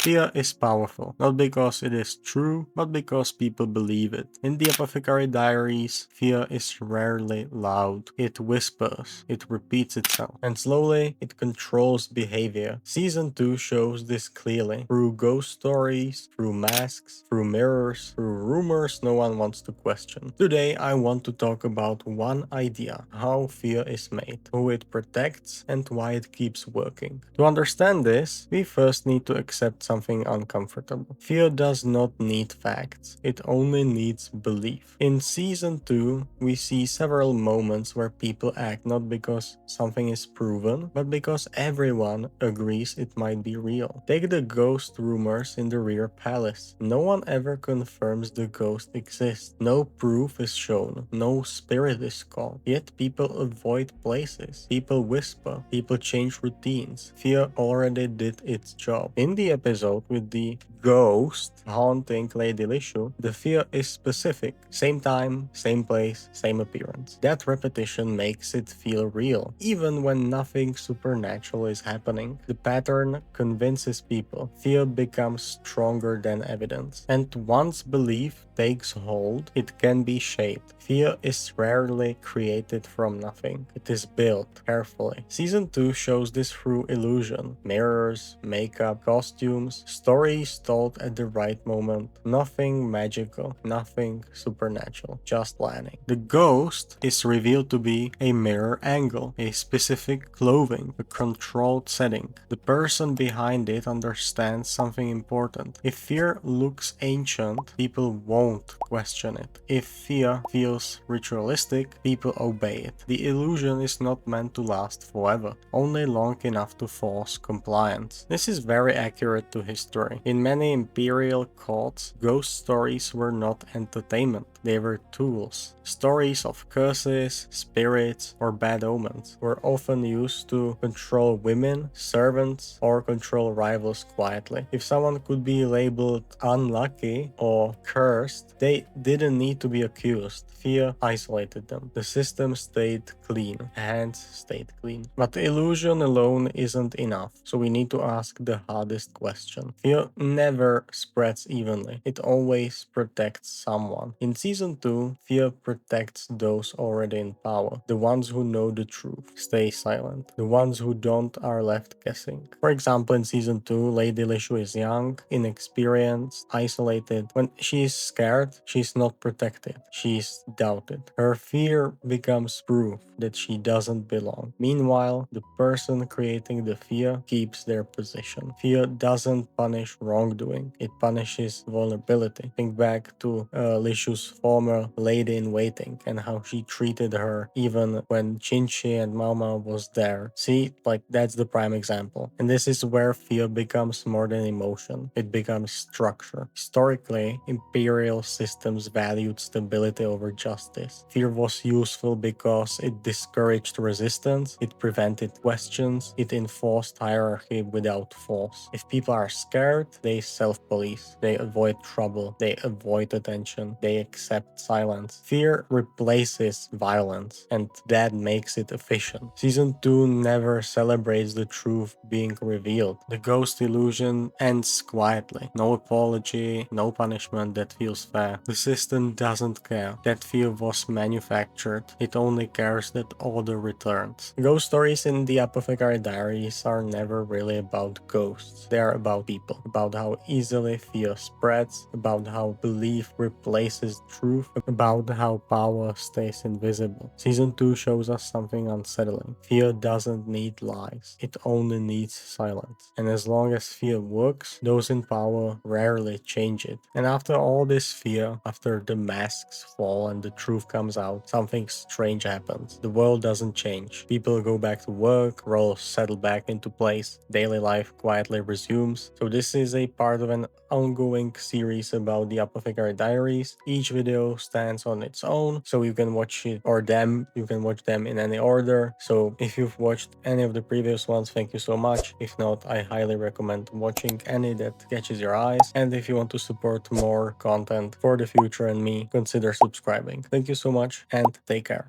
Fear is powerful, not because it is true, but because people believe it. In the Apothecary Diaries, fear is rarely loud. It whispers, it repeats itself, and slowly it controls behavior. Season 2 shows this clearly through ghost stories, through masks, through mirrors, through rumors no one wants to question. Today, I want to talk about one idea: how fear is made, who it protects, and why it keeps working. To understand this, we first need to accept something uncomfortable. Fear does not need facts, it only needs belief. In season 2, we see several moments where people act not because something is proven, but because everyone agrees it might be real. Take the ghost rumors in the rear palace. No one ever confirms the ghost exists. No proof is shown. No spirit is called. Yet people avoid places. People whisper. People change routines. Fear already did its job. In the episode with the ghost haunting Lady Lishu, the fear is specific. Same time, same place, same appearance. That repetition makes it feel real, even when nothing supernatural is happening. The pattern convinces people. Fear becomes stronger than evidence. And once belief takes hold, it can be shaped. Fear is rarely created from nothing. It is built carefully. Season 2 shows this through illusion. Mirrors, makeup, costumes, stories told at the right moment. Nothing magical, nothing supernatural, just landing. The ghost is revealed to be a mirror angle, a specific clothing, a controlled setting. The person behind it understands something important. If fear looks ancient, people won't question it. If fear feels ritualistic, people obey it. The illusion is not meant to last forever, only long enough to force compliance. This is very accurate to history. In many imperial courts, ghost stories were not entertainment, they were tools. Stories of curses, spirits, or bad omens were often used to control women, servants, or control rivals quietly. If someone could be labeled unlucky or cursed, they didn't need to be accused. Fear isolated them. The system stayed clean, hands stayed clean. But illusion alone isn't enough, so we need to ask the hardest question. Fear never spreads evenly, it always protects someone. In season 2, fear protects those already in power. The ones who know the truth stay silent. The ones who don't are left guessing. For example, in season 2, Lady Lishu is young, inexperienced, isolated. When she is scared, she's not protected. She's doubted. Her fear becomes proof that she doesn't belong. Meanwhile, the person creating the fear keeps their position. Fear doesn't punish wrongdoing, it punishes vulnerability. Think back to Lishu's former lady in waiting and how she treated her even when Chinchi and Mama was there. See, like that's the prime example. And this is where fear becomes more than emotion, it becomes structure. Historically, imperial systems valued stability over justice. Fear was useful because it discouraged resistance, it prevented questions, it enforced hierarchy without force. If people are scared, they self-police, they avoid trouble, they avoid attention, they accept silence. Fear replaces violence, and that makes it efficient. Season 2 never celebrates the truth being revealed. The ghost illusion ends quietly. No apology, no punishment that feels fair. The system doesn't care that fear was manufactured, it only cares that order returns. Ghost stories in the Apothecary Diaries are never really about ghosts. They are about people, about how easily fear spreads, about how belief replaces truth, about how power stays invisible. Season 2 shows us something unsettling. Fear doesn't need lies, it only needs silence. And as long as fear works, those in power rarely change it. And after all this fear, after the masks fall and the truth comes out, something strange happens. The world doesn't change. People go back to work, roles settle back into place, daily life quietly resumes. So this is a part of an ongoing series about the Apothecary Diaries. Each video stands on its own, so you can watch it or them, you can watch them in any order. So if you've watched any of the previous ones, thank you so much. If not, I highly recommend watching any that catches your eyes. And if you want to support more content for the future and me, consider subscribing. Thank you so much and take care.